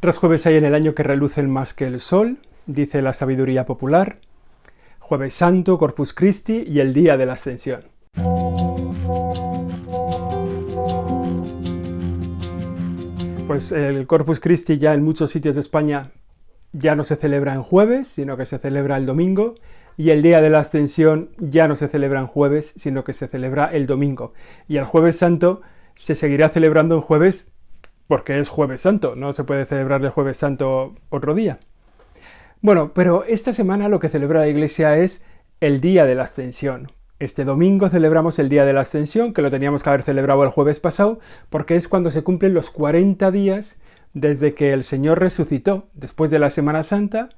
3 jueves hay en el año que relucen más que el sol, dice la sabiduría popular. Jueves Santo, Corpus Christi y el día de la Ascensión. Pues el Corpus Christi ya en muchos sitios de España ya no se celebra en jueves, sino que se celebra el domingo, y el día de la Ascensión ya no se celebra en jueves, sino que se celebra el domingo. Y el Jueves Santo se seguirá celebrando en jueves porque es Jueves Santo, no se puede celebrar el Jueves Santo otro día. Bueno, pero esta semana lo que celebra la Iglesia es el día de la Ascensión. Este domingo celebramos el día de la Ascensión, que lo teníamos que haber celebrado el jueves pasado, porque es cuando se cumplen los 40 días desde que el Señor resucitó. Después de la Semana Santa,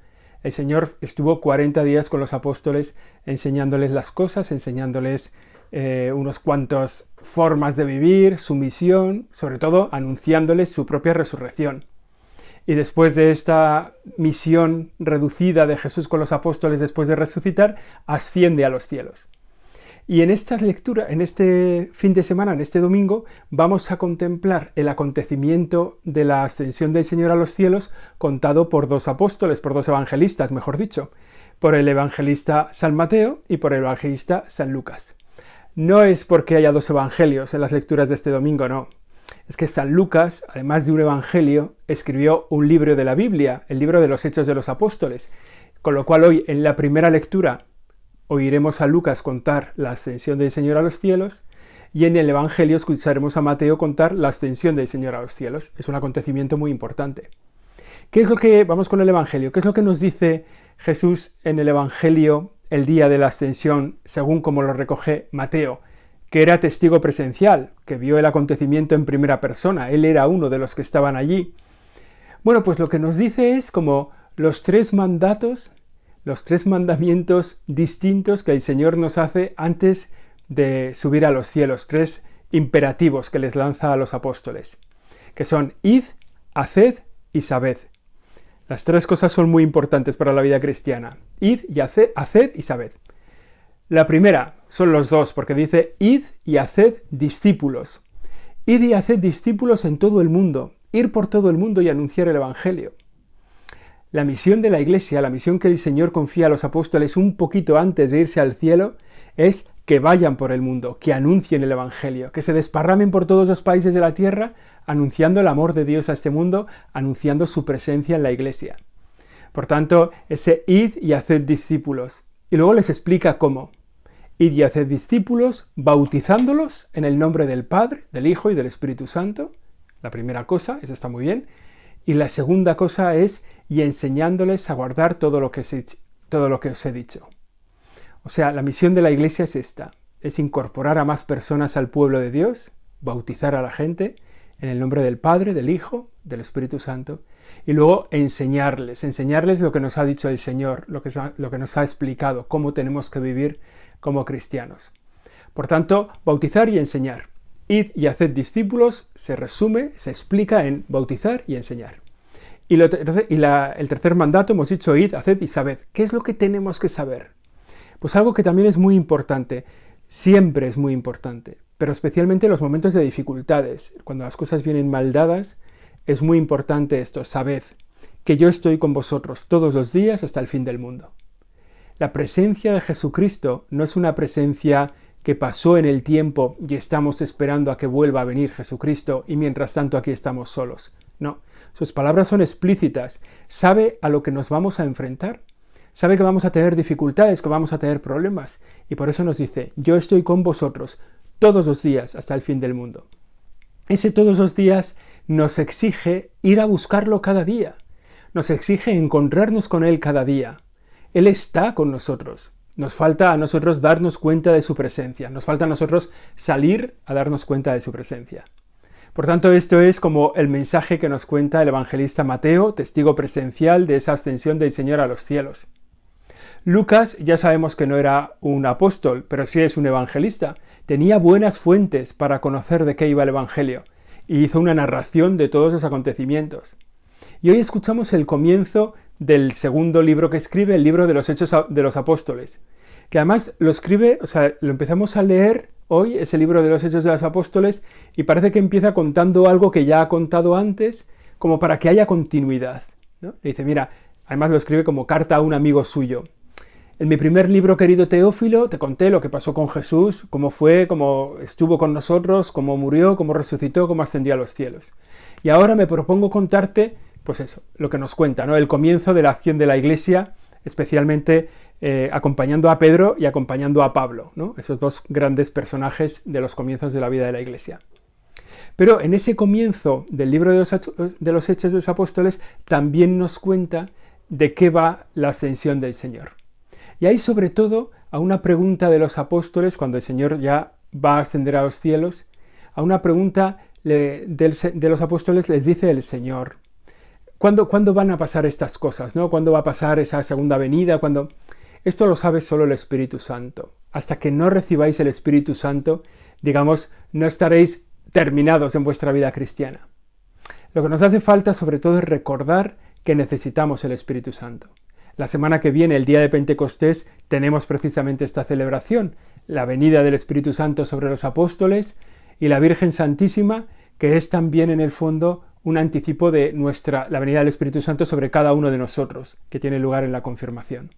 el Señor estuvo 40 días con los apóstoles enseñándoles las cosas, enseñándoles unos cuantos formas de vivir, su misión, sobre todo anunciándoles su propia resurrección. Y después de esta misión reducida de Jesús con los apóstoles después de resucitar, asciende a los cielos. Y en esta lectura, en este fin de semana, en este domingo, vamos a contemplar el acontecimiento de la ascensión del Señor a los cielos contado por 2 apóstoles, por 2 evangelistas, mejor dicho, por el evangelista San Mateo y por el evangelista San Lucas. No es porque haya 2 evangelios en las lecturas de este domingo, no. Es que San Lucas, además de un evangelio, escribió un libro de la Biblia, el libro de los Hechos de los Apóstoles, con lo cual hoy en la primera lectura oiremos a Lucas contar la ascensión del Señor a los cielos y en el Evangelio escucharemos a Mateo contar la ascensión del Señor a los cielos. Es un acontecimiento muy importante. Vamos con el Evangelio. ¿Qué es lo que nos dice Jesús en el Evangelio el día de la ascensión, según como lo recoge Mateo, que era testigo presencial, que vio el acontecimiento en primera persona? Él era uno de los que estaban allí. Bueno, pues lo que nos dice es como los 3 mandatos, los 3 mandamientos distintos que el Señor nos hace antes de subir a los cielos, 3 imperativos que les lanza a los apóstoles, que son id, haced y sabed. Las 3 cosas son muy importantes para la vida cristiana. Id y haced y sabed. La primera son los 2, porque dice id y haced discípulos. Id y haced discípulos en todo el mundo, ir por todo el mundo y anunciar el Evangelio. La misión de la Iglesia, la misión que el Señor confía a los apóstoles un poquito antes de irse al cielo, es que vayan por el mundo, que anuncien el Evangelio, que se desparramen por todos los países de la tierra, anunciando el amor de Dios a este mundo, anunciando su presencia en la Iglesia. Por tanto, ese id y haced discípulos. Y luego les explica cómo. Id y haced discípulos, bautizándolos en el nombre del Padre, del Hijo y del Espíritu Santo. La primera cosa, eso está muy bien. Y la segunda cosa es, y enseñándoles a guardar todo lo que os he dicho. O sea, la misión de la Iglesia es esta, es incorporar a más personas al pueblo de Dios, bautizar a la gente en el nombre del Padre, del Hijo, del Espíritu Santo, y luego enseñarles lo que nos ha dicho el Señor, lo que nos ha explicado, cómo tenemos que vivir como cristianos. Por tanto, bautizar y enseñar. Id y haced discípulos se resume, se explica en bautizar y enseñar. Y el tercer mandato, hemos dicho id, haced y sabed. ¿Qué es lo que tenemos que saber? Pues algo que también es muy importante, siempre es muy importante, pero especialmente en los momentos de dificultades, cuando las cosas vienen mal dadas, es muy importante esto, sabed que yo estoy con vosotros todos los días hasta el fin del mundo. La presencia de Jesucristo no es una presencia que pasó en el tiempo y estamos esperando a que vuelva a venir Jesucristo y mientras tanto aquí estamos solos. No, sus palabras son explícitas. Sabe a lo que nos vamos a enfrentar. Sabe que vamos a tener dificultades, que vamos a tener problemas. Y por eso nos dice, yo estoy con vosotros todos los días hasta el fin del mundo. Ese todos los días nos exige ir a buscarlo cada día. Nos exige encontrarnos con Él cada día. Él está con nosotros. Nos falta a nosotros darnos cuenta de su presencia. Nos falta a nosotros salir a darnos cuenta de su presencia. Por tanto, esto es como el mensaje que nos cuenta el evangelista Mateo, testigo presencial de esa ascensión del Señor a los cielos. Lucas ya sabemos que no era un apóstol, pero sí es un evangelista. Tenía buenas fuentes para conocer de qué iba el evangelio y hizo una narración de todos los acontecimientos. Y hoy escuchamos el comienzo del segundo libro que escribe, el libro de los Hechos de los Apóstoles, que además lo escribe, lo empezamos a leer hoy, ese libro de los Hechos de los Apóstoles, y parece que empieza contando algo que ya ha contado antes, como para que haya continuidad, ¿no? Le dice, mira, además lo escribe como carta a un amigo suyo. En mi primer libro, querido Teófilo, te conté lo que pasó con Jesús, cómo fue, cómo estuvo con nosotros, cómo murió, cómo resucitó, cómo ascendió a los cielos. Y ahora me propongo contarte, pues eso, lo que nos cuenta, ¿no? El comienzo de la acción de la Iglesia, especialmente acompañando a Pedro y acompañando a Pablo, ¿no? Esos dos grandes personajes de los comienzos de la vida de la Iglesia. Pero en ese comienzo del libro de los Hechos de los Apóstoles también nos cuenta de qué va la ascensión del Señor. Y ahí sobre todo a una pregunta de los apóstoles, cuando el Señor ya va a ascender a los cielos, a una pregunta de los apóstoles les dice el Señor, ¿cuándo van a pasar estas cosas, ¿no? ¿Cuándo va a pasar esa segunda venida? ¿Cuándo? Esto lo sabe solo el Espíritu Santo. Hasta que no recibáis el Espíritu Santo, digamos, no estaréis terminados en vuestra vida cristiana. Lo que nos hace falta sobre todo es recordar que necesitamos el Espíritu Santo. La semana que viene, el día de Pentecostés, tenemos precisamente esta celebración, la venida del Espíritu Santo sobre los apóstoles y la Virgen Santísima, que es también en el fondo un anticipo de la venida del Espíritu Santo sobre cada uno de nosotros, que tiene lugar en la confirmación.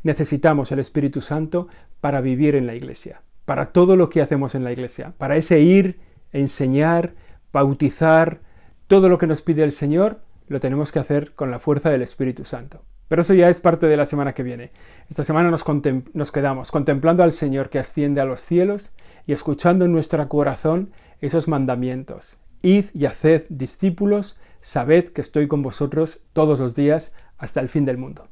Necesitamos el Espíritu Santo para vivir en la Iglesia, para todo lo que hacemos en la Iglesia, para ese ir, enseñar, bautizar, todo lo que nos pide el Señor, lo tenemos que hacer con la fuerza del Espíritu Santo. Pero eso ya es parte de la semana que viene. Esta semana nos quedamos contemplando al Señor que asciende a los cielos y escuchando en nuestro corazón esos mandamientos. Id y haced discípulos, sabed que estoy con vosotros todos los días hasta el fin del mundo.